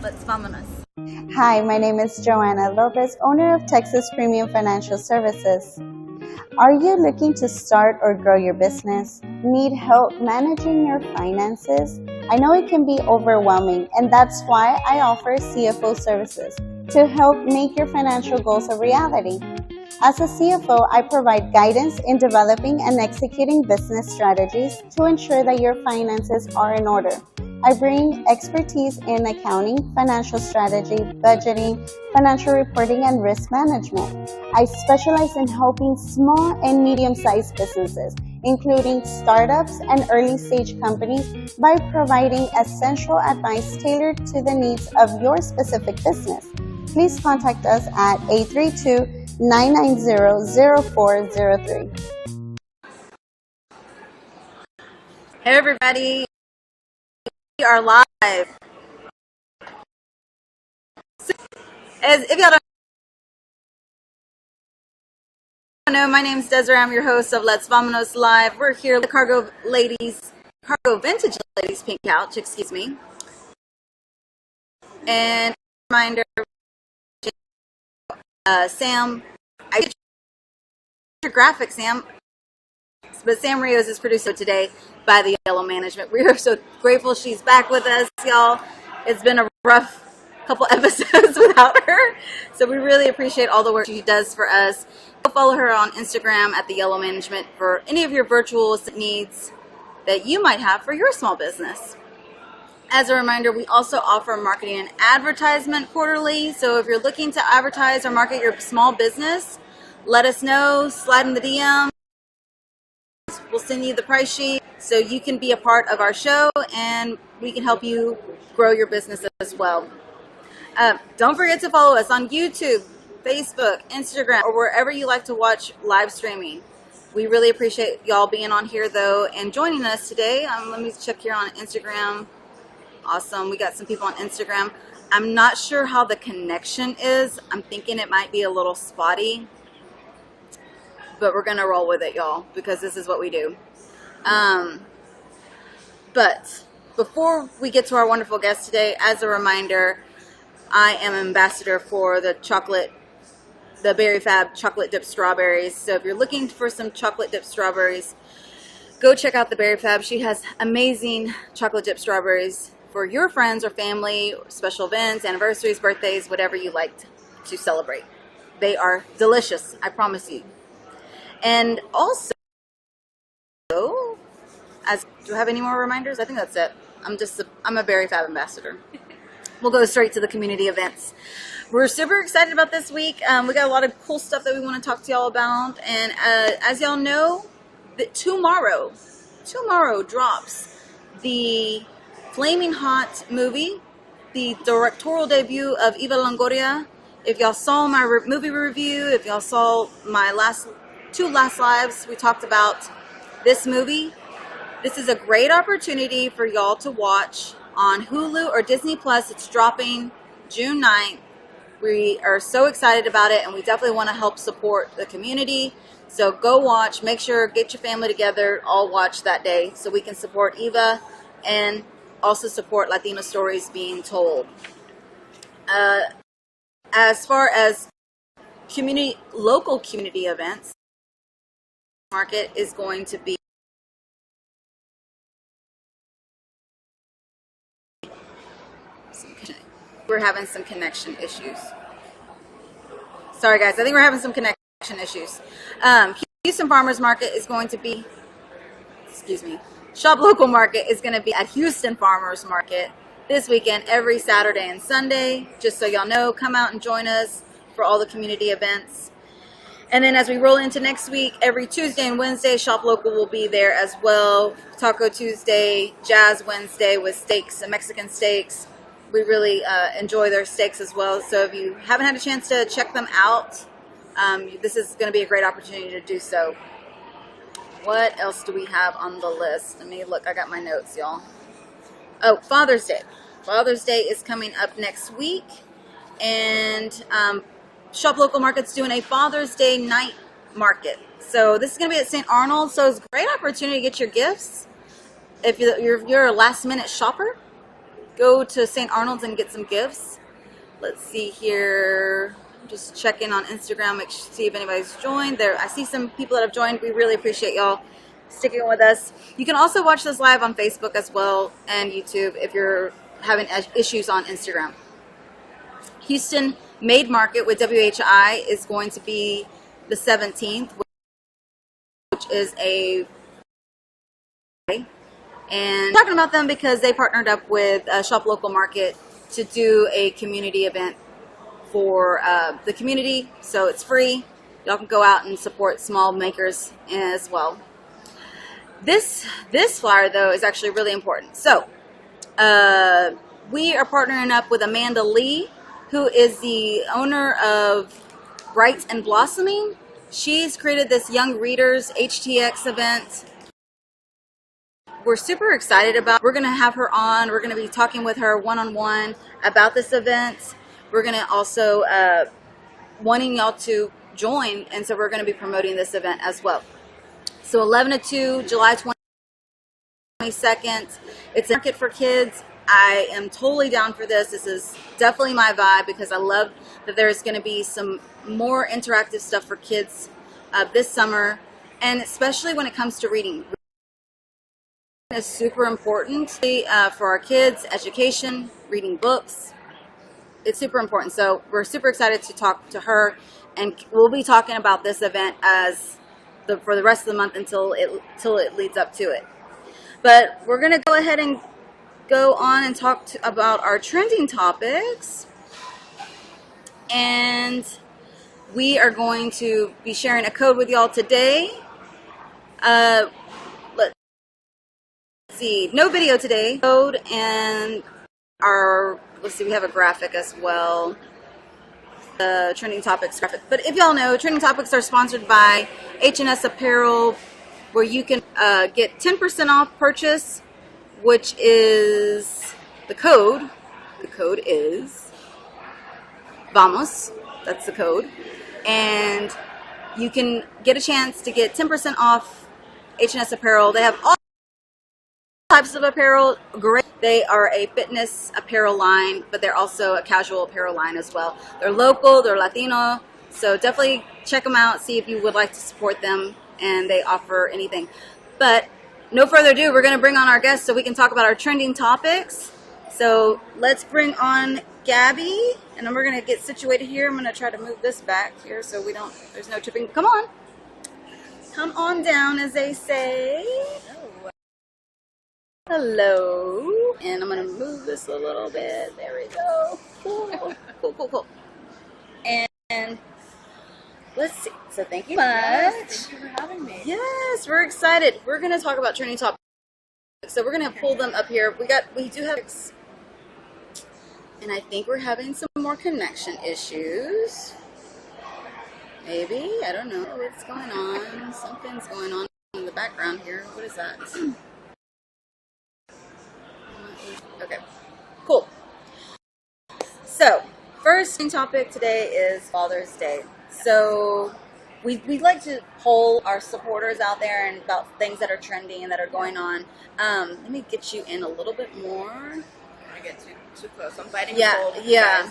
Let's Vamonos. Hi, my name is Joanna Lopez, owner of Texas Premium Financial Services. Are you looking to start or grow your business? Need help managing your finances? I know it can be overwhelming, and that's why I offer CFO services to help make your financial goals a reality. As a CFO, I provide guidance in developing and executing business strategies to ensure that your finances are in order. I bring expertise in accounting, financial strategy, budgeting, financial reporting, and risk management. I specialize in helping small and medium-sized businesses, including startups and early-stage companies, by providing essential advice tailored to the needs of your specific business. Please contact us at 832-990-0403. Hey everybody, we are live. As if y'all don't know, my name is Desiree. I'm your host of Let's Vamonos Live. We're here with Cargo Vintage Ladies Pink Couch, excuse me. And reminder, Sam, I did your graphic, Sam. But Sam Rios is producer today by the Yellow Management. We are so grateful she's back with us, y'all. It's been a rough couple episodes without her, so we really appreciate all the work she does for us. Go follow her on Instagram at the Yellow Management for any of your virtual needs that you might have for your small business. As a reminder, we also offer marketing and advertisement quarterly, so if you're looking to advertise or market your small business, let us know, slide in the DM. We'll send you the price sheet so you can be a part of our show and we can help you grow your business as well. Don't forget to follow us on YouTube, Facebook, Instagram, or wherever you like to watch live streaming. We really appreciate y'all being on here though and joining us today. Let me check here on Instagram. Awesome. We got some people on Instagram. I'm not sure how the connection is. I'm thinking it might be a little spotty. But we're going to roll with it, y'all, because this is what we do. But before we get to our wonderful guest today, as a reminder, I am ambassador for the Berry Fab chocolate dipped strawberries. So if you're looking for some chocolate dipped strawberries, go check out the Berry Fab. She has amazing chocolate dipped strawberries for your friends or family, special events, anniversaries, birthdays, whatever you like to celebrate. They are delicious, I promise you. And also, do I have any more reminders? I think that's it. I'm a Berry Fab ambassador. We'll go straight to the community events. We're super excited about this week. We got a lot of cool stuff that we want to talk to y'all about. And as y'all know, tomorrow drops the Flaming Hot movie, the directorial debut of Eva Longoria. If y'all saw my movie review, if y'all saw my two last lives, we talked about this movie. This is a great opportunity for y'all to watch on Hulu or Disney Plus. It's dropping June 9th. We are so excited about it, and we definitely want to help support the community. So go watch. Make sure, get your family together, all watch that day so we can support Eva and also support Latino stories being told. As far as local community events, market is going to be we're having some connection issues. Sorry guys, I think we're having some connection issues. Houston Farmers Market is going to be, Shop Local Market is going to be at Houston Farmers Market this weekend, every Saturday and Sunday. Just so y'all know, come out and join us for all the community events. And then as we roll into next week, every Tuesday and Wednesday, Shop Local will be there as well. Taco Tuesday, Jazz Wednesday with steaks and Mexican steaks. We really enjoy their steaks as well. So if you haven't had a chance to check them out, this is going to be a great opportunity to do so. What else do we have on the list? Let me look. I got my notes, y'all. Oh, Father's Day. Father's Day is coming up next week. And Shop Local Market's doing a Father's Day night market. So this is going to be at St. Arnold. So it's a great opportunity to get your gifts. If you're a last minute shopper, go to St. Arnold's and get some gifts. Let's see here. Just check in on Instagram, see if anybody's joined. There, I see some people that have joined. We really appreciate y'all sticking with us. You can also watch this live on Facebook as well and YouTube if you're having issues on Instagram. Houston Made Market with WHI is going to be the 17th, which is a and talking about them because they partnered up with Shop Local Market to do a community event for the community, so it's free. Y'all can go out and support small makers as well. This flyer though is actually really important. So we are partnering up with Amanda Lee, who is the owner of Bright and Blossoming. She's created this Young Readers HTX event. We're super excited about. We're going to have her on. We're going to be talking with her one-on-one about this event. We're going to also wanting y'all to join, and so we're going to be promoting this event as well. So 11 to 2, July 22nd. It's a market for kids. I am totally down for this. This is definitely my vibe because I love that there's going to be some more interactive stuff for kids this summer, and especially when it comes to reading. Is super important for our kids, education, reading books. It's super important. So we're super excited to talk to her, and we'll be talking about this event for the rest of the month until it leads up to it. But we're going to go ahead and go on and talk about our trending topics, and we are going to be sharing a code with y'all today. Let's see, no video today. Code and let's see, we have a graphic as well. The trending topics graphic. But if y'all know, trending topics are sponsored by H&S Apparel, where you can get 10% off purchase, which is the code. The code is Vamos. That's the code. And you can get a chance to get 10% off H&S Apparel. They have all types of apparel. Great. They are a fitness apparel line, but they're also a casual apparel line as well. They're local, they're Latino, so definitely check them out, see if you would like to support them, and they offer anything. But no further ado, we're going to bring on our guests so we can talk about our trending topics. So let's bring on Gabby, and then we're going to get situated here. I'm going to try to move this back here so there's no tripping. Come on. Come on down, as they say. Hello. And I'm going to move this a little bit. There we go. Cool. Cool. And let's see. So thank you much. Yes, thank you for having me. Yes, we're excited. We're going to talk about trending topics. So we're going to pull them up here. We do have, and I think we're having some more connection issues. Maybe. I don't know what's going on. Something's going on in the background here. What is that? Okay, cool. So, first topic today is Father's Day. So, we'd like to poll our supporters out there and about things that are trending and that are going on. Let me get you in a little bit more. I get too close. I'm biting Yeah.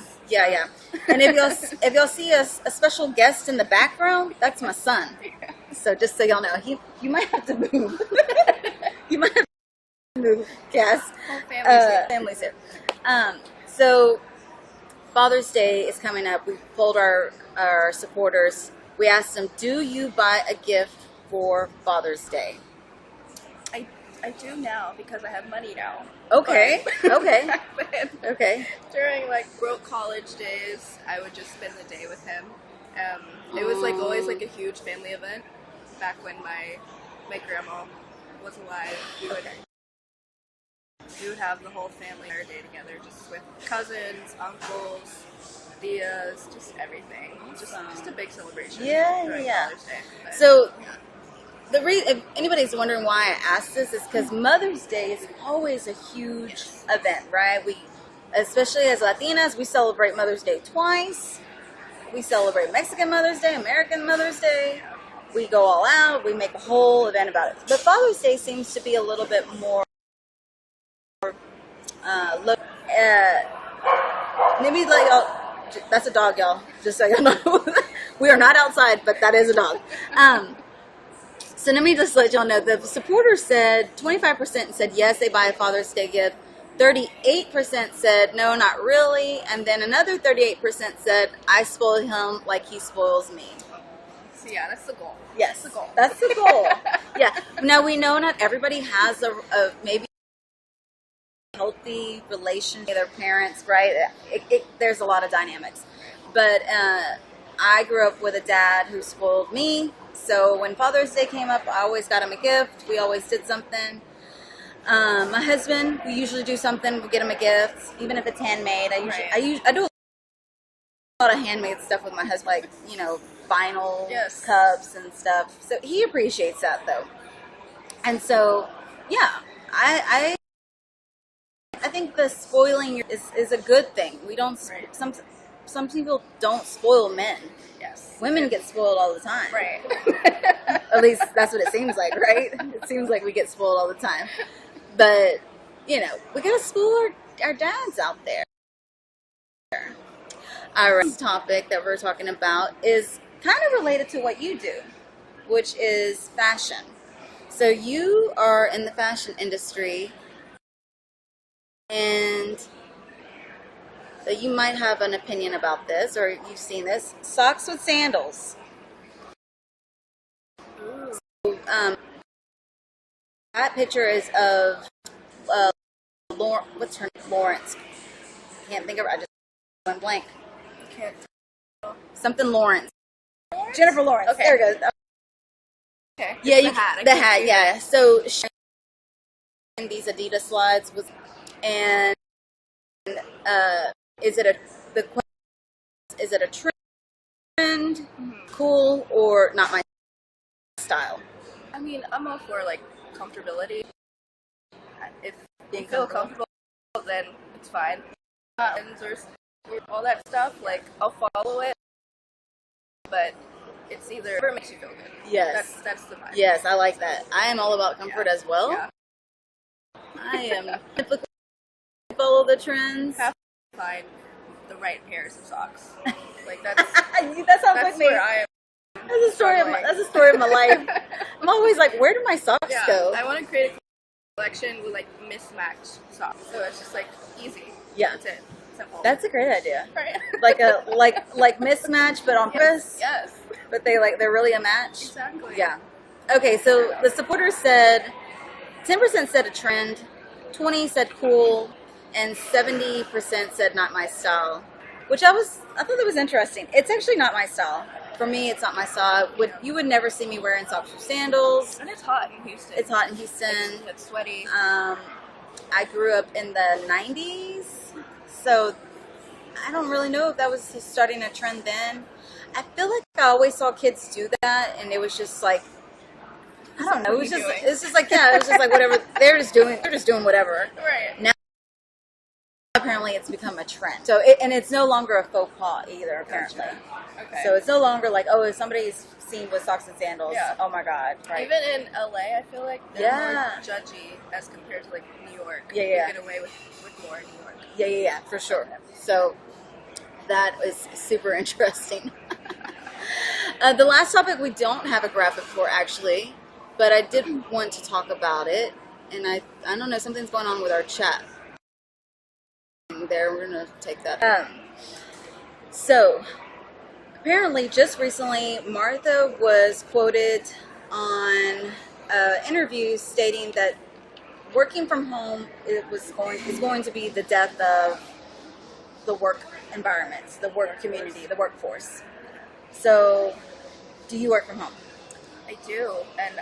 And if y'all see a special guest in the background, that's my son. Yeah. So just so y'all know, you might have to move. You might have to move, Cass. Whole family's here. Family's here. So Father's Day is coming up. We polled our supporters. We asked them, do you buy a gift for Father's Day? I do now because I have money now. Okay. Okay. Okay. During like broke college days, I would just spend the day with him. It was like always like a huge family event. Back when my grandma was alive, we would have the whole family our day together, just with cousins, uncles, tias, just everything. Just a big celebration. Yeah. Father's Day. But, So. If anybody's wondering why I asked this, is because Mother's Day is always a huge event, right? Especially as Latinas, we celebrate Mother's Day twice. We celebrate Mexican Mother's Day, American Mother's Day. We go all out. We make a whole event about it. But Father's Day seems to be a little bit more Look, maybe like that's a dog, y'all. Just so you know, we are not outside, but that is a dog. So let me just let y'all know the supporters said 25% said yes, they buy a Father's Day gift. 38% said no, not really, and then another 38% said I spoil him like he spoils me. So yeah, that's the goal. Yes, That's the goal. That's the goal. Yeah. Now we know not everybody has a maybe healthy relation with their parents, right? There's a lot of dynamics, but I grew up with a dad who spoiled me. So when Father's Day came up, I always got him a gift. We always did something. My husband, we usually do something. We get him a gift, even if it's handmade. I do a lot of handmade stuff with my husband, like vinyl cups and stuff. So he appreciates that though. And so, yeah, I think the spoiling is a good thing. We don't some people don't spoil men. Yes. Women get spoiled all the time. Right. At least that's what it seems like, right? It seems like we get spoiled all the time. But, we gotta spoil our dads out there. Our next topic that we're talking about is kind of related to what you do, which is fashion. So you are in the fashion industry, and you might have an opinion about this, or you've seen this. Socks with sandals. So, that picture is of what's her name? Lawrence. Can't think of her. I just went blank. Can't. Something Lawrence. Jennifer Lawrence. Okay. There it goes. Okay. Yeah, The hat. Yeah. So these Adidas slides and is it a trend, cool, or not my style? I mean, I'm all for comfortability. If Being you feel comfortable, then it's fine. Or all that stuff, I'll follow it, but it's either whatever makes you feel good. Yes. That's the vibe. Yes, I like that. I am all about comfort as well. Yeah. I am typically follow the trends. Have to find the right pairs of socks. That's that sounds like me. Where I am. That's a story of my life. I'm always like, where do my socks go? I want to create a collection with mismatched socks, so it's just easy. Yeah, that's it. Simple. That's a great idea. Right. like mismatch, but on purpose. Yes. But they're really a match. Exactly. Yeah. Okay, so the supporters said 10% said a trend, 20% said cool, and 70% said not my style. Which I thought that was interesting. It's actually not my style. For me, it's not my style. You would never see me wearing socks or sandals. And it's hot in Houston. It's hot in Houston. It's sweaty. I grew up in the 90s, so I don't really know if that was starting a trend then. I feel like I always saw kids do that, and it was just I don't know. It was just whatever. They're just doing whatever. Right. Now, apparently, it's become a trend. So, it's no longer a faux pas either. Apparently. Okay. So it's no longer if somebody's seen with socks and sandals. Yeah. Oh my God. Right. Even in LA, I feel like they're more judgy as compared to New York. Yeah. You get away with more in New York. Yeah, for sure. So that is super interesting. The last topic we don't have a graphic for actually, but I did want to talk about it, and I don't know, something's going on with our chat. There, we're gonna take that. So apparently, just recently, Martha was quoted on interviews stating that working from home is going to be the death of the work environment, the work community, the workforce. So, do you work from home? I do, and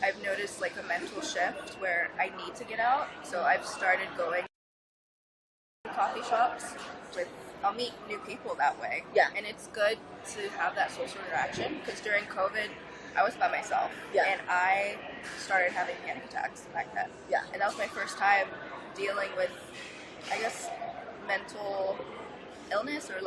I've noticed a mental shift where I need to get out. So I've started going to coffee shops I'll meet new people that way. Yeah. And it's good to have that social interaction because during COVID, I was by myself. Yeah. And I started having panic attacks back then. Yeah. And that was my first time dealing with, I guess, mental illness or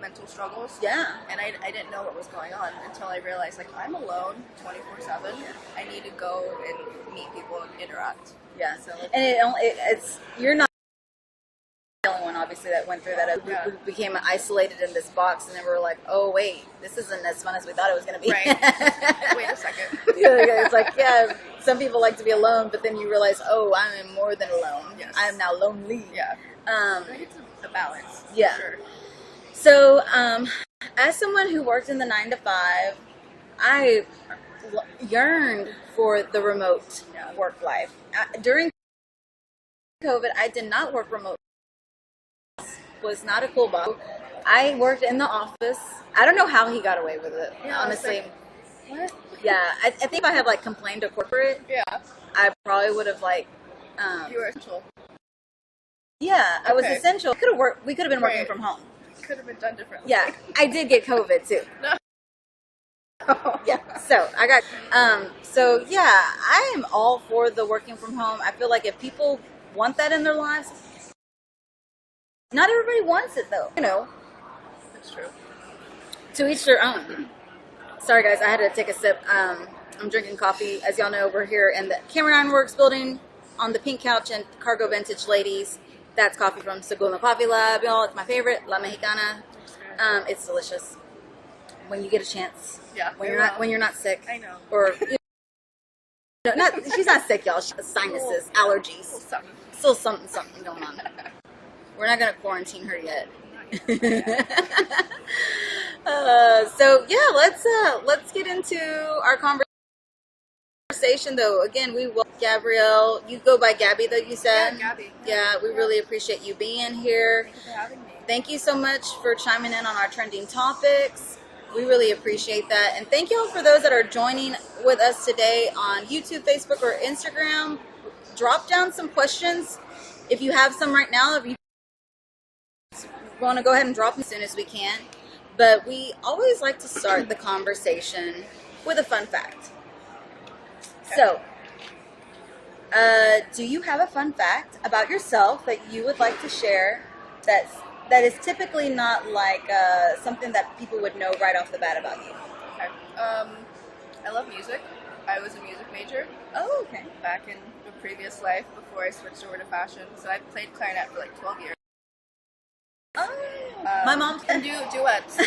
mental struggles. Yeah. And I didn't know what was going on until I realized I'm alone 24/7. I need to go and meet people and interact. Yeah. So and it's you're not everyone obviously that went through that. We became isolated in this box, and then we were like, oh wait, this isn't as fun as we thought it was going to be. Right. Wait a second. It's like, yeah, some people like to be alone, but then you realize, oh, I am more than alone. Yes. I am now lonely. Yeah. I think it's a balance. Yeah. For sure. So, as someone who worked in the 9 to 5, I yearned for the remote work life. During COVID, I did not work remote. Was not a cool boss. I worked in the office. I don't know how he got away with it, honestly. What? Yeah, I think if I had like complained to corporate, I probably would have like. You were essential. Yeah, I was essential. We could have been working from home. Could have been done differently. Yeah, I did get COVID too. No. Yeah, so I got. So yeah, I am all for the working from home. I feel like if people want that in their lives, not everybody wants it though. You know, That's true. to each their own. Sorry guys, I had to take a sip. I'm drinking coffee. As y'all know, we're here in the Cameron Ironworks building on the pink couch and Cargo Vintage Ladies. That's coffee from Segundo Coffee Lab, y'all. It's my favorite, La Mexicana. It's delicious when you get a chance. Yeah. When you're not sick. I know. Or she's not sick, y'all. She has sinuses, allergies. Still something going on. We're not gonna quarantine her yet. So yeah, let's get into our conversation though. Again, we will Gabrielle. You go by Gabby though, you said? Yeah, Gabby. Yeah, we really appreciate you being here. Thank you for having me. Thank you so much for chiming in on our trending topics. We really appreciate that. And thank you all for those that are joining with us today on YouTube, Facebook, or Instagram. Drop down some questions if you have some right now. If you want to go ahead and drop them as soon as we can. But we always like to start the conversation with a fun fact. So, do you have a fun fact about yourself that you would like to share that is typically not like something that people would know right off the bat about you? Okay. I love music. I was a music major. Oh, okay. Back in a previous life before I switched over to fashion. So I played clarinet for like 12 years. Oh, my mom can do duets.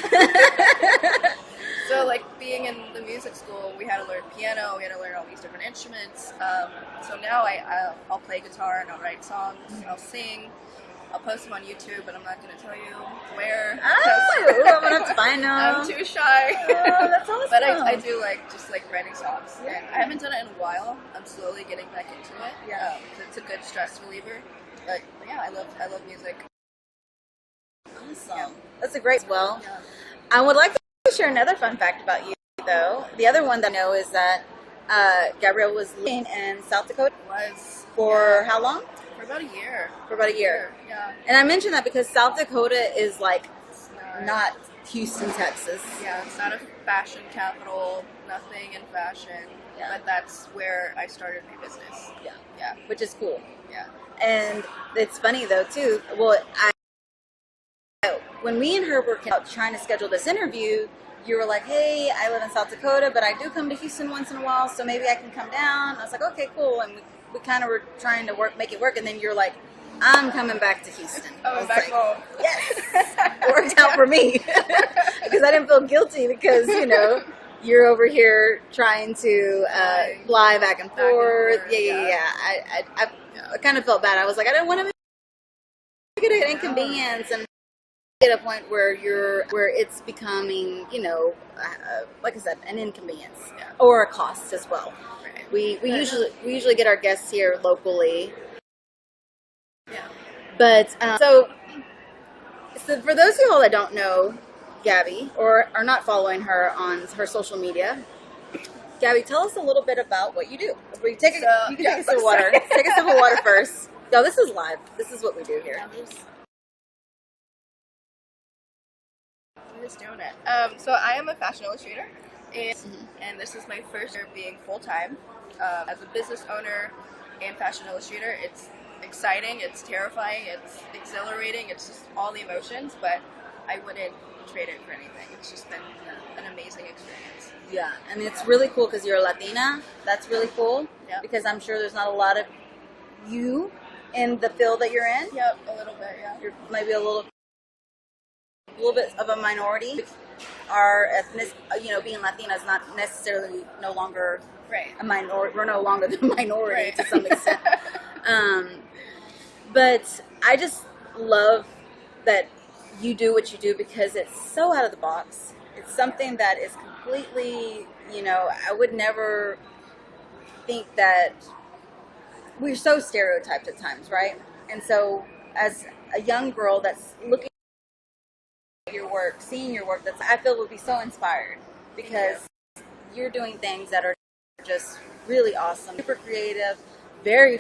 So like being in the music school, we had to learn piano, we had to learn all these different instruments. So now I'll play guitar and I'll write songs, I'll sing, I'll post them on YouTube, but I'm not going to tell you where. Oh, I'm going to have to find out. I'm too shy. Oh, that's awesome. But I do just writing songs. Yeah. And I haven't done it in a while. I'm slowly getting back into it. Yeah. It's a good stress reliever. But yeah, I love music. Awesome. Yeah. That's a great well. Yeah. I would like to share another fun fact about you, though. The other one that I know is that Gabrielle was living in South Dakota. For how long? For about a year. For about a year. Yeah. And I mention that because South Dakota is like not Houston, Texas. Yeah, it's not a fashion capital, nothing in fashion. Yeah. But that's where I started my business. Yeah. Yeah. Which is cool. Yeah. And it's funny though too. Well, when me and her were trying to schedule this interview, you were like, hey, I live in South Dakota, but I do come to Houston once in a while, so maybe I can come down. I was like, okay, cool. And we kind of were trying to make it work. And then you're like, I'm coming back to Houston. Oh, back home. Yes. It worked out for me. Because I didn't feel guilty because, you're over here trying to fly back and forth. Yeah. I kind of felt bad. I was like, I didn't want to make it an inconvenience and get a point where it's becoming, like I said, an inconvenience or a cost as well. Right. We usually get our guests here locally. Yeah. But so for those of you all that don't know Gabby or are not following her on her social media, Gabby, tell us a little bit about what you do. You can take a sip of water. Take a sip of water first. No, this is live. This is what we do here. I'm just doing it. So I am a fashion illustrator, and this is my first year being full-time. As a business owner and fashion illustrator, it's exciting, it's terrifying, it's exhilarating, it's just all the emotions, but I wouldn't trade it for anything. It's just been an amazing experience. Yeah, and it's really cool because you're a Latina. That's really cool because I'm sure there's not a lot of you in the field that you're in. Yep, a little bit, yeah. You're maybe a little bit of a minority. Our ethnic, being Latina is not necessarily no longer Right. a minority. We're no longer the minority Right. to some extent. But I just love that you do what you do because it's so out of the box. It's something that is completely, I would never think that we're so stereotyped at times, right? And so as a young girl that's looking at your work, seeing your work, I feel would be so inspired because you're doing things that are just really awesome, super creative, very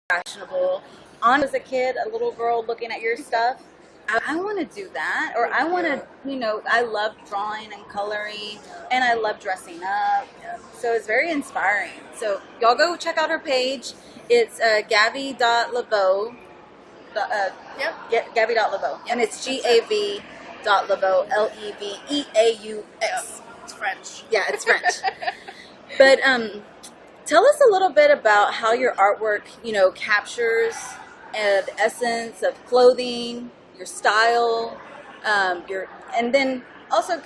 fashionable. As a kid, a little girl looking at your stuff, I want to do that, or I want to, I love drawing and coloring, and I love dressing up. So it's very inspiring. So y'all go check out her page. It's Gabby.Leveau. Gabby.Leveau. And it's Gav.Leveau, Leveaux. It's French. Yeah, it's French. But tell us a little bit about how your artwork, captures the essence of clothing, your style, and then also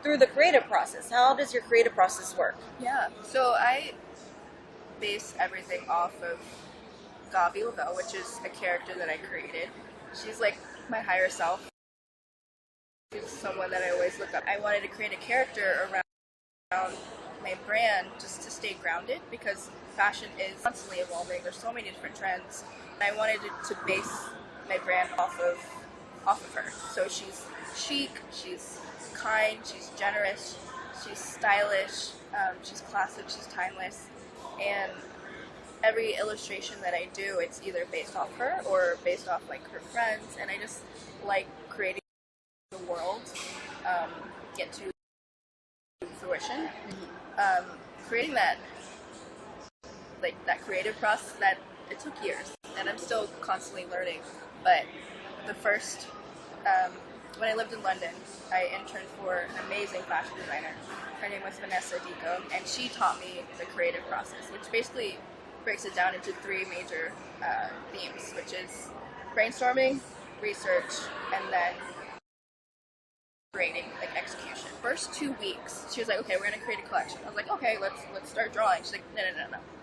through the creative process. How does your creative process work? Yeah, so I base everything off of Gabrielle, which is a character that I created. She's like my higher self. She's someone that I always look up. I wanted to create a character around my brand just to stay grounded because fashion is constantly evolving. There's so many different trends. And I wanted to base my brand off of her. So she's chic, she's kind, she's generous, she's stylish, she's classic, she's timeless, and every illustration that I do, it's either based off her or based off like her friends, and I just like creating the world get to fruition. Creating that creative process that it took years, and I'm still constantly learning. But the first, when I lived in London, I interned for an amazing fashion designer. Her name was Vanessa Dico, and she taught me the creative process, which basically breaks it down into three major themes, which is brainstorming, research, and then creating, like execution. First 2 weeks, she was like, okay, we're gonna create a collection. I was like, okay, let's start drawing. She's like, no.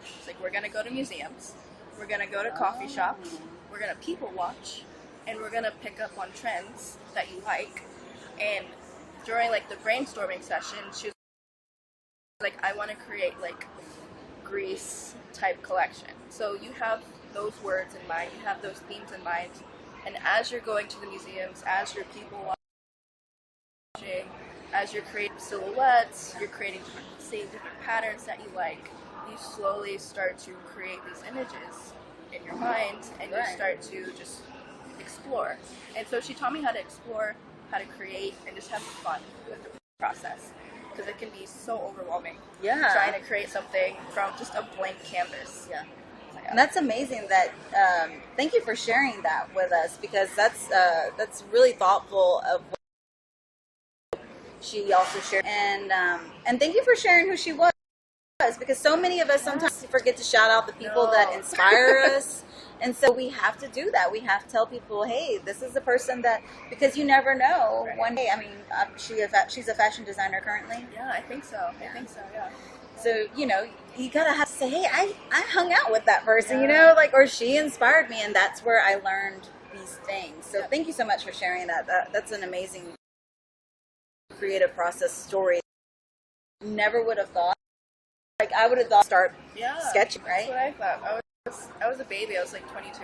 She's like, we're gonna go to museums, we're gonna go to coffee shops, we're gonna people watch, and we're gonna pick up on trends that you like. And during like the brainstorming session, she was like, I want to create like Greece type collection. So you have those words in mind, you have those themes in mind, and as you're going to the museums, as you're people watching, as you're creating silhouettes, you're creating different patterns that you like, you slowly start to create these images in your mind, and you start to just explore. And so she taught me how to explore, how to create, and just have fun with the process, because it can be so overwhelming. Trying to create something from just a blank canvas. And that's amazing. That thank you for sharing that with us, because that's really thoughtful of what she also shared, and thank you for sharing who she was, because so many of us sometimes forget to shout out the people that inspire us. And so we have to do that. We have to tell people, hey, this is the person that, because you never know. One day, I mean, she's a fashion designer currently. Yeah, I think so. Yeah. So, you gotta have to say, hey, I hung out with that person, or she inspired me, and that's where I learned these things. So thank you so much for sharing that. That's an amazing creative process story. Never would have thought. Like, I would have thought start sketching, right? That's what I thought. I was a baby. I was like 22,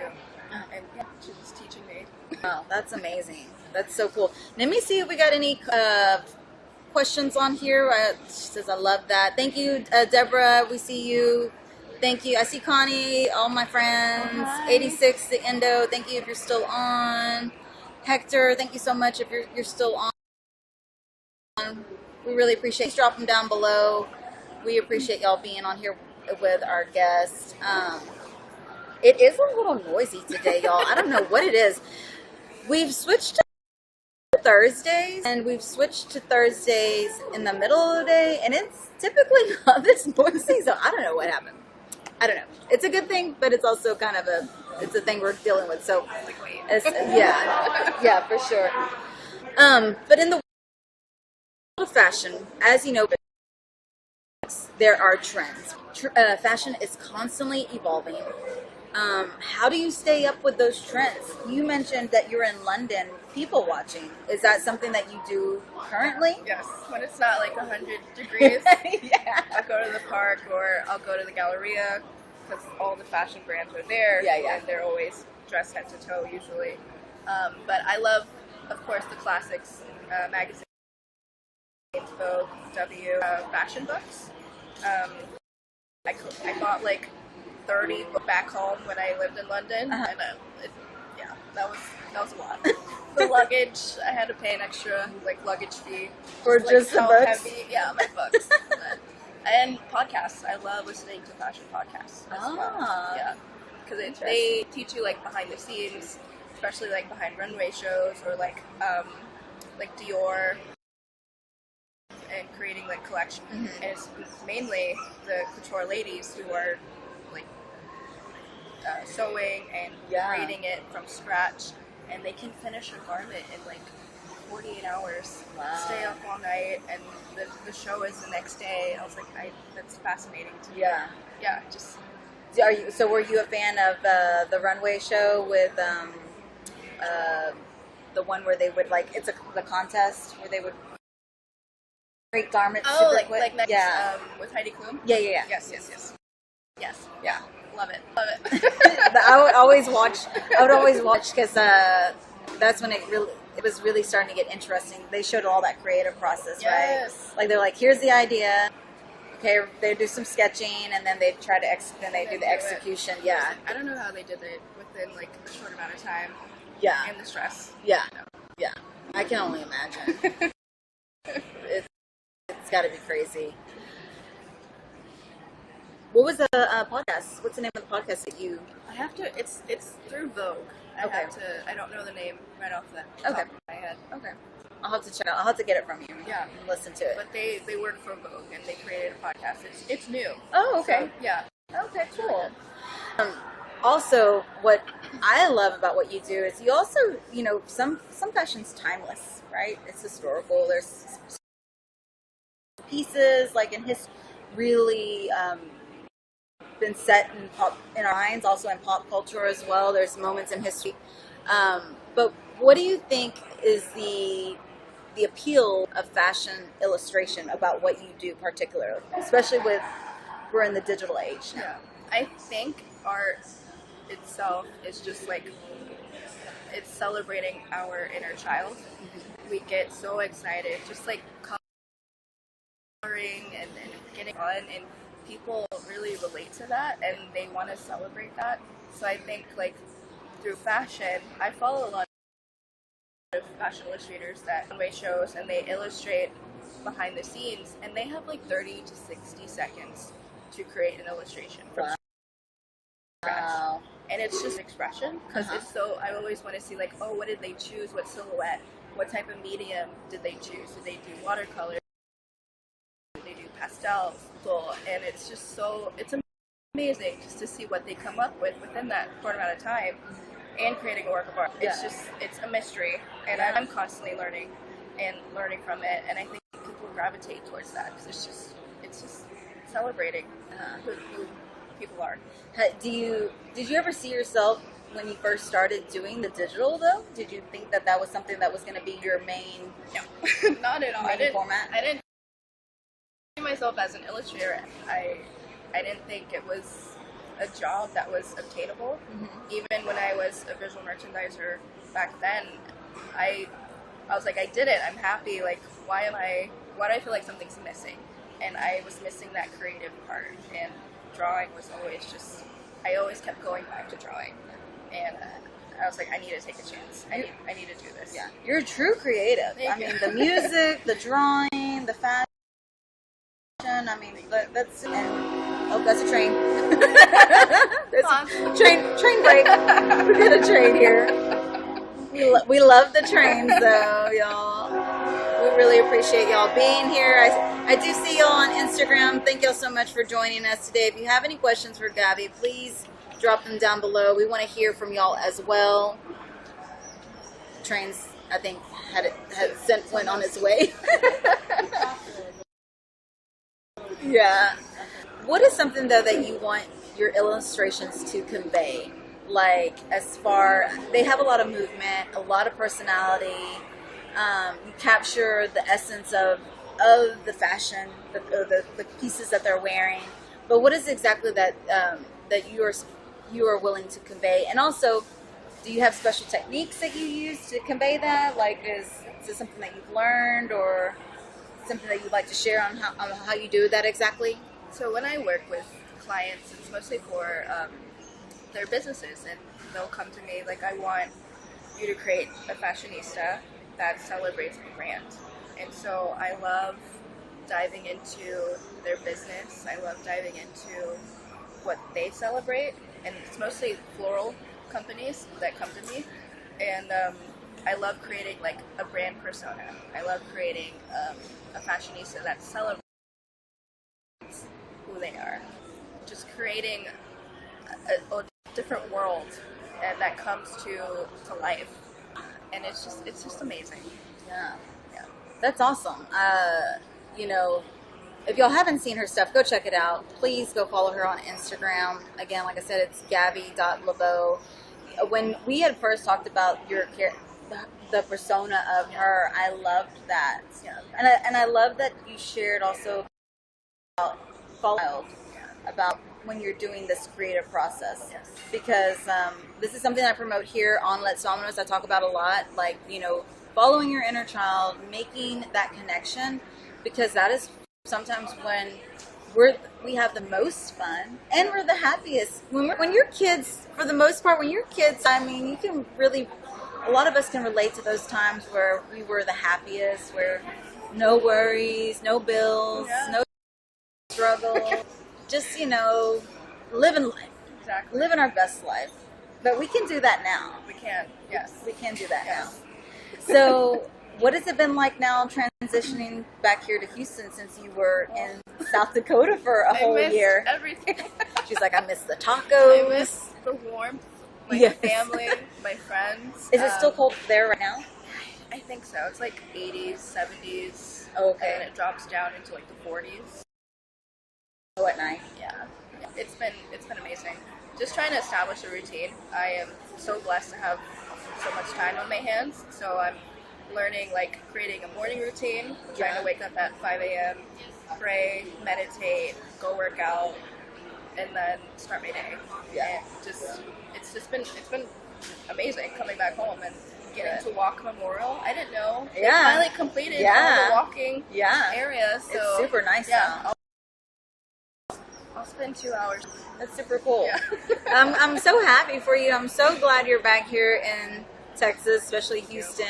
and she was teaching me. Wow, that's amazing. That's so cool. Let me see if we got any questions on here. She says, I love that. Thank you, Deborah. We see you. Thank you. I see Connie, all my friends. Hi. 86, the Endo. Thank you if you're still on. Hector, thank you so much if you're still on. We really appreciate you. Drop them down below. We appreciate y'all being on here with our guests. It is a little noisy today, y'all. I don't know what it is. We've switched to Thursdays, and we've switched to Thursdays in the middle of the day, and it's typically not this noisy, so I don't know what happened. I don't know. It's a good thing, but it's also kind of a it's a thing we're dealing with. So, Like, wait. yeah, for sure. But in the world of fashion, as you know, there are trends. Fashion is constantly evolving. How do you stay up with those trends? You mentioned that you're in London people watching. Is that something that you do currently? Yes, when it's not like 100 degrees, Yeah. I'll go to the park or I'll go to the Galleria because all the fashion brands are there. Yeah. And they're always dressed head to toe usually. But I love, of course, the classics, magazines, Vogue, W, fashion books. I bought like 30 back home when I lived in London, and that was a lot. The luggage, I had to pay an extra like luggage fee For like, just the how books? heavy, my books. And podcasts, I love listening to fashion podcasts as well. Yeah, because they teach you like behind the scenes, especially like behind runway shows or like Dior. And creating like collection, and it's mainly the couture ladies who are like sewing and creating it from scratch, and they can finish a garment in like 48 hours. Wow. Stay up all night, and the show is the next day. I was like, that's fascinating to me. Yeah, just. Were you a fan of the runway show with the one where they would like the contest where they would create garments? Oh, super quick? with Heidi Klum. Yeah. Yes. Yeah. Love it. I would always watch because that's when it was really starting to get interesting. They showed all that creative process, right? Like they're like, here's the idea. Okay, they do some sketching and then they try to do the execution. Yeah. I don't know how they did it within like a short amount of time. Yeah. And the stress. Yeah. Yeah. I can only imagine. It's got to be crazy. What was the podcast? What's the name of the podcast that you? I have to. It's through Vogue. I don't know the name right off the top of my head. Okay. I'll have to check out. I'll have to get it from you. Yeah. And listen to it. But they work for Vogue and they created a podcast. It's new. Oh, okay. So, yeah. Okay, cool. Also, what I love about what you do is you also, some fashion's timeless, right? It's historical. There's pieces like in history really been set in our minds, also in pop culture as well. There's moments in history. But what do you think is the appeal of fashion illustration about what you do particularly, especially we're in the digital age now? Yeah. I think art itself is just like, it's celebrating our inner child. We get so excited, just like coloring and getting fun, and people really relate to that and they want to celebrate that. So I think like through fashion, I follow a lot of fashion illustrators that runway shows and they illustrate behind the scenes, and they have like 30 to 60 seconds to create an illustration from scratch. Wow. And it's just expression, because it's so, I always want to see like, oh, what did they choose? What silhouette? What type of medium did they choose? Did they do watercolor? Did they do pastels? And it's just so, it's amazing just to see what they come up with within that short amount of time and creating a work of art. It's just, it's a mystery, and I'm constantly learning from it, and I think people gravitate towards that because it's just celebrating who people are. Did you ever see yourself when you first started doing the digital though? Did you think that was something that was going to be your main? No, not at all. Format? I didn't see myself as an illustrator. I didn't think it was a job that was obtainable. Even when I was a visual merchandiser back then, I was like, I did it. I'm happy. Like, why do I feel like something's missing? And I was missing that creative part. And drawing was always just, I always kept going back to drawing. And I was like, I need to take a chance. I need to do this. Yeah, you're a true creative. The music, the drawing, the fashion. I mean, that's a train. Train break. We got a train here. We love the trains though, y'all. We really appreciate y'all being here. I do see y'all on Instagram. Thank y'all so much for joining us today. If you have any questions for Gabby, please drop them down below. We want to hear from y'all as well. Trains, I think, had sent one on its way. Yeah. What is something though that you want your illustrations to convey? Like, as far, they have a lot of movement, a lot of personality. You capture the essence of the fashion, the pieces that they're wearing. But what is exactly that that you are willing to convey? And also, do you have special techniques that you use to convey that? Like, is this something that you've learned, or something that you'd like to share on how you do that exactly? So when I work with clients, it's mostly for their businesses, and they'll come to me like, I want you to create a fashionista that celebrates the brand. And so I love diving into their business. I love diving into what they celebrate, and it's mostly floral companies that come to me. And I love creating like a brand persona. I love creating a fashionista that celebrates who they are. Just creating a different world, and that comes to life. And it's just amazing. Yeah. Yeah. That's awesome. You know, if y'all haven't seen her stuff, go check it out. Please go follow her on Instagram. Again, like I said, it's gabby.lebeau. When we had first talked about the persona of her, I loved that. Yeah. And I love that you shared also about when you're doing this creative process. Yes. Because this is something I promote here on Let's Vamonos. I talk about a lot, like, following your inner child, making that connection, because that is sometimes when we have the most fun and we're the happiest. When your kids, for the most part, when your kids, I mean, you can really, a lot of us can relate to those times where we were the happiest, where no worries, no bills, no struggle, just, living life. Exactly. Living our best life. But we can do that now. We can. Yes. We can do that Yes. now. So, what has it been like now transitioning back here to Houston, since you were in South Dakota for a whole year? Everything. She's like, I miss the tacos. I miss the warmth, my Yes. family, my friends. Is it still cold there right now? I think so. It's like 80s, 70s. Okay. And it drops down into like the 40s. Oh, at night. Yeah. It's been amazing. Just trying to establish a routine. I am so blessed to have so much time on my hands. So I'm learning, like, creating a morning routine, trying to wake up at 5 a.m., pray, meditate, go work out, and then start my day. Yeah. And it's been amazing coming back home and getting to walk Memorial. I didn't know. They finally completed all the walking areas. So it's super nice now. I'll spend 2 hours. That's super cool. Yeah. I'm so happy for you. I'm so glad you're back here in Texas, especially Houston.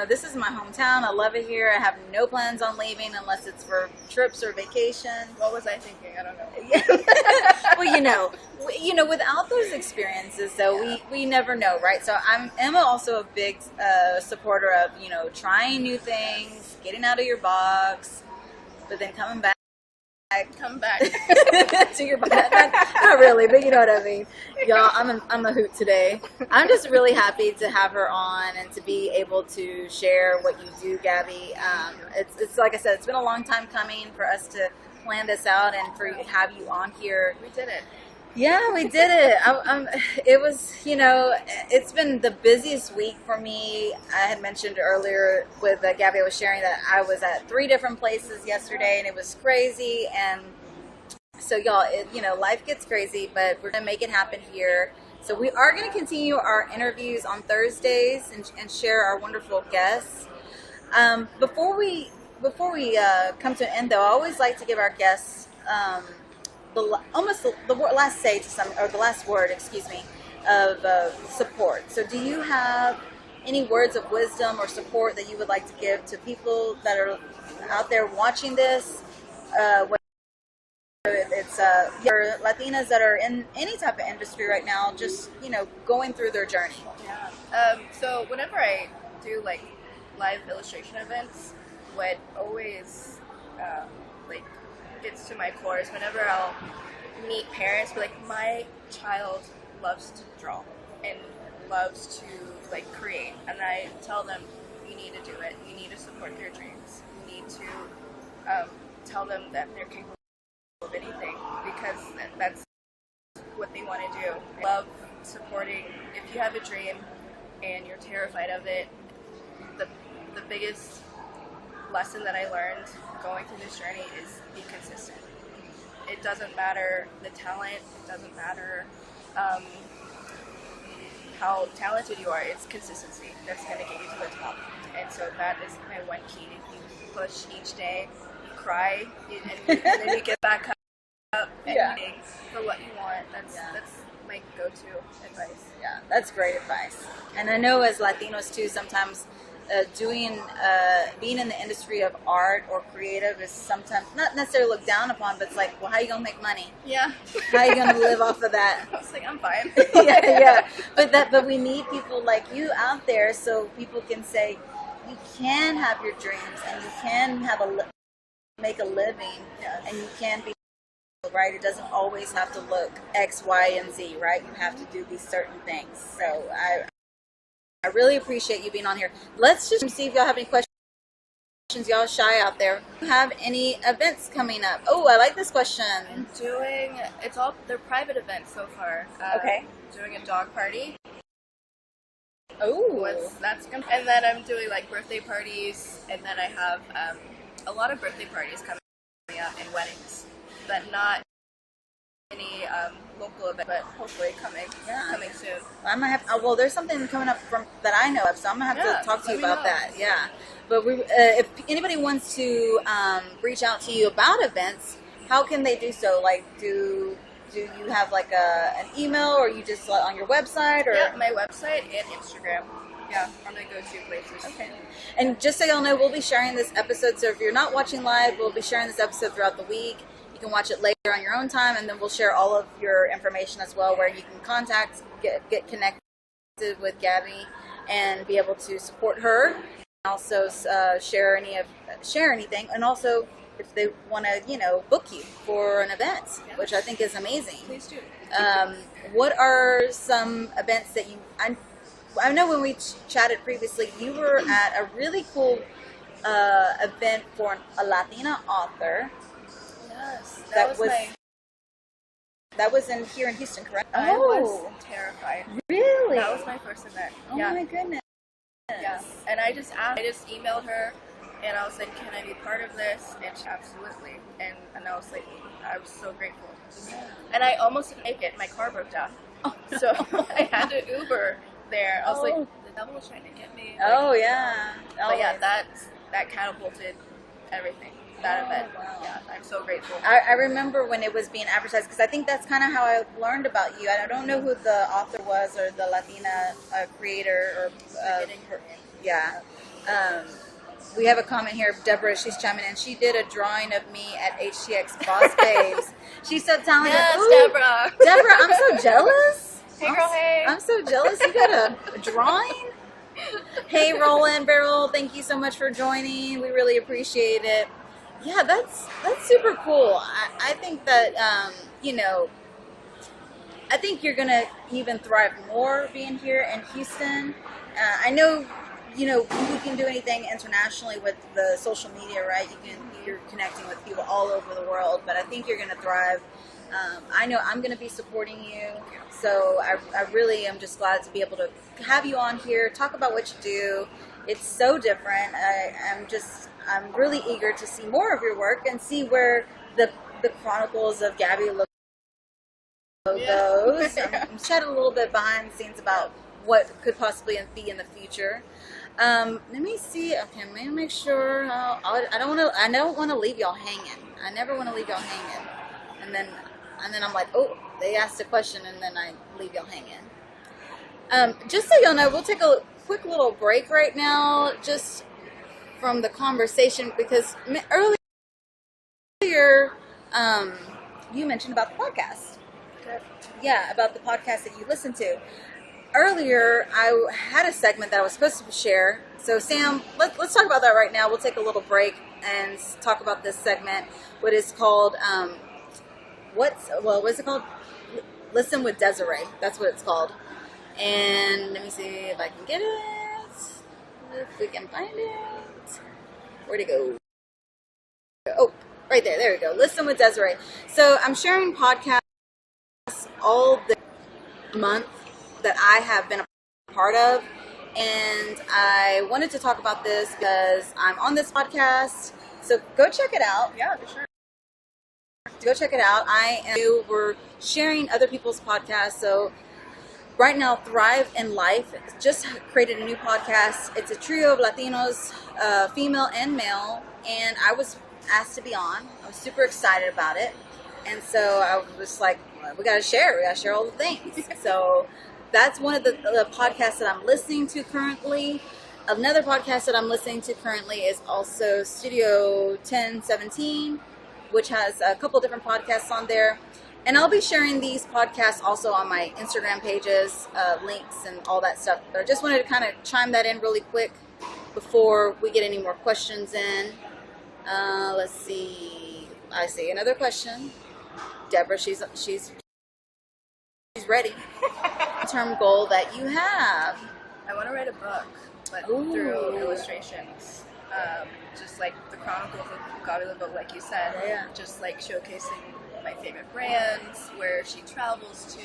This is my hometown. I love it here. I have no plans on leaving unless it's for trips or vacation. What was I thinking? I don't know. Well, without those experiences, though, we never know, right? So I'm also a big supporter of, trying new things, getting out of your box, but then coming back. Come back to your butt. Not really, but you know what I mean. Y'all, I'm a hoot today. I'm just really happy to have her on and to be able to share what you do, Gabby. It's like I said, it's been a long time coming for us to plan this out and for you to have you on here. We did it. Yeah, we did it. It was, it's been the busiest week for me. I had mentioned earlier with Gabby, I was sharing that I was at 3 different places yesterday, and it was crazy. And so, y'all, life gets crazy, but we're going to make it happen here. So we are going to continue our interviews on Thursdays and share our wonderful guests. Before we come to an end, though, I always like to give our guests the last say to the last word, of support. So, do you have any words of wisdom or support that you would like to give to people that are out there watching this? Whether it's Latinas that are in any type of industry right now, just going through their journey. Yeah. So whenever I do like live illustration events, what always gets to my core is whenever I'll meet parents, be like, my child loves to draw and loves to like create, and I tell them, you need to do it. You need to support their dreams. You need to tell them that they're capable of anything, because that's what they want to do. I love supporting. If you have a dream and you're terrified of it, the biggest lesson that I learned going through this journey is be consistent. It doesn't matter the talent, it doesn't matter how talented you are, it's consistency that's going to get you to the top. And so that is my one key. You push each day, you cry, and then you get back up and you for what you want. That's my go-to advice. Yeah, that's great advice. And I know as Latinos too, sometimes being in the industry of art or creative is sometimes not necessarily looked down upon, but it's like, well, how are you gonna make money? Yeah. How are you gonna live off of that? I was like, I'm fine. yeah. But we need people like you out there so people can say you can have your dreams and you can have make a living, and you can be right. It doesn't always have to look X, Y, and Z, right? You have to do these certain things. So I really appreciate you being on here. Let's just see if y'all have any questions. Y'all shy out there. Do you have any events coming up? Oh, I like this question. I'm doing, they're private events so far. Okay. Doing a dog party. Oh. And then I'm doing like birthday parties, and then I have a lot of birthday parties coming up and weddings, but not any local event, but hopefully coming soon. I might have. Well, there's something coming up that I know of, so I'm gonna have to talk to you about that. Yeah, but if anybody wants to reach out to you about events, how can they do so? Like, do you have like an email, or you just on your website, or my website and Instagram? Yeah, are my go-to places. Okay. And just so y'all know, we'll be sharing this episode. So if you're not watching live, we'll be sharing this episode throughout the week. You can watch it later on your own time, and then we'll share all of your information as well, where you can contact, get connected with Gabby, and be able to support her. And also share anything, and also if they want to, book you for an event, which I think is amazing. Please do. What are some events that I know when we chatted previously, you were at a really cool event for a Latina author. Yes, that was here in Houston, correct? I was terrified. Really? That was my first event. Oh my goodness. Yeah, and I just emailed her, and I was like, can I be part of this? And she absolutely. And I was like, I was so grateful. And I almost didn't make it. My car broke down. Oh, no. So I had to Uber there. I was like, the devil was trying to get me. Oh, yeah. But yeah, that catapulted everything. That event. Wow. Yeah, I'm so grateful. I remember when it was being advertised, because I think that's kind of how I learned about you. I don't know who the author was, or the Latina creator, or we have a comment here. Deborah, she's chiming in. She did a drawing of me at HTX Boss Babes. She's so talented. Yes, Ooh, Deborah. Deborah, I'm so jealous. Hey, girl, hey. I'm so jealous. You got a drawing? Hey, Roland Barrel, thank you so much for joining. We really appreciate it. Yeah, that's super cool. I think that, I think you're going to even thrive more being here in Houston. I know, you can do anything internationally with the social media, right? You're connecting with people all over the world, but I think you're going to thrive. I know I'm going to be supporting you, so I really am just glad to be able to have you on here, talk about what you do. It's so different. I'm really eager to see more of your work and see where the Chronicles of Gabby goes. I'm shedding a little bit behind the scenes about what could possibly be in the future. Let me see. Okay, let me make sure. I don't want to leave y'all hanging. I never want to leave y'all hanging. And then I'm like, oh, they asked a question, and then I leave y'all hanging. Just so y'all know, we'll take a quick little break right now, just from the conversation, because earlier you mentioned about the podcast. Good. Yeah, about the podcast that you listened to. Earlier, I had a segment that I was supposed to share. So, Sam, let's talk about that right now. We'll take a little break and talk about this segment. What is called, what's it called? Listen with Desiree. That's what it's called. And let me see if I can get it. If we can find it. Where'd it go? Oh, right there. There we go. Listen with Desiree. So I'm sharing podcasts all the month that I have been a part of. And I wanted to talk about this because I'm on this podcast. So go check it out. Yeah, for sure. Go check it out. We're sharing other people's podcasts. So right now, Thrive in Life just created a new podcast. It's a trio of Latinos, female and male, and I was asked to be on. I was super excited about it, and so I was like, well, we got to share all the things. So that's one of the podcasts that I'm listening to currently. Another podcast that I'm listening to currently is also Studio 1017, which has a couple different podcasts on there. And I'll be sharing these podcasts also on my Instagram pages, links and all that stuff. But I just wanted to kind of chime that in really quick before we get any more questions in. Let's see. I see another question. Deborah, she's ready. Term goal that you have. I want to write a book, but Ooh. through illustrations. Just like the Chronicles of Gabrielle, but like you said, Yeah. just like showcasing my favorite brands, where she travels to,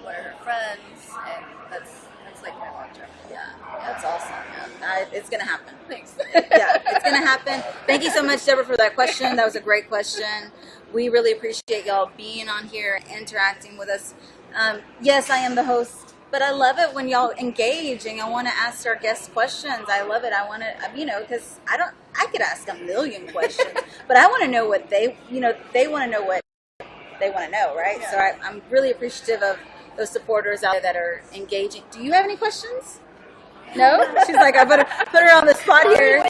what are her friends, and that's like my long term. Yeah, that's awesome. Yeah, it's gonna happen. Thanks. Yeah, it's gonna happen. Thank you so much, Deborah, for that question. That was a great question. We really appreciate y'all being on here, interacting with us. Yes, I am the host, but I love it when y'all engage and I want to ask our guests questions. I love it. I want to, because I could ask a million questions, but I want to know what they want to know what they want to know, right? Yeah. So I'm really appreciative of those supporters out there that are engaging. Do you have any questions? No? She's like, I better put her on the spot here.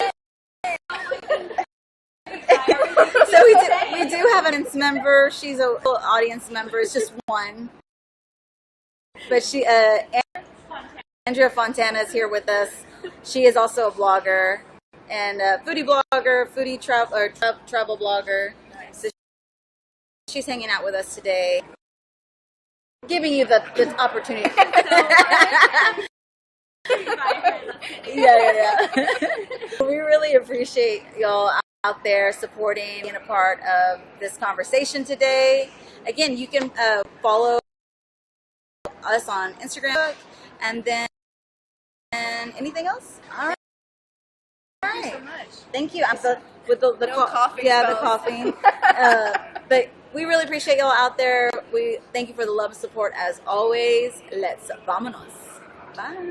So we do have an audience member. She's a audience member. It's just one. But Andrea Fontana is here with us. She is also a blogger and a foodie blogger, travel blogger. So she's hanging out with us today, giving you the opportunity. Yeah. We really appreciate y'all out there supporting and a part of this conversation today. Again, you can follow us on Instagram, and then anything else? All right. Thank you so much. Thank you. With the No coughing the spells. coughing. But we really appreciate y'all out there. We thank you for the love and support as always. Let's vamonos. Bye.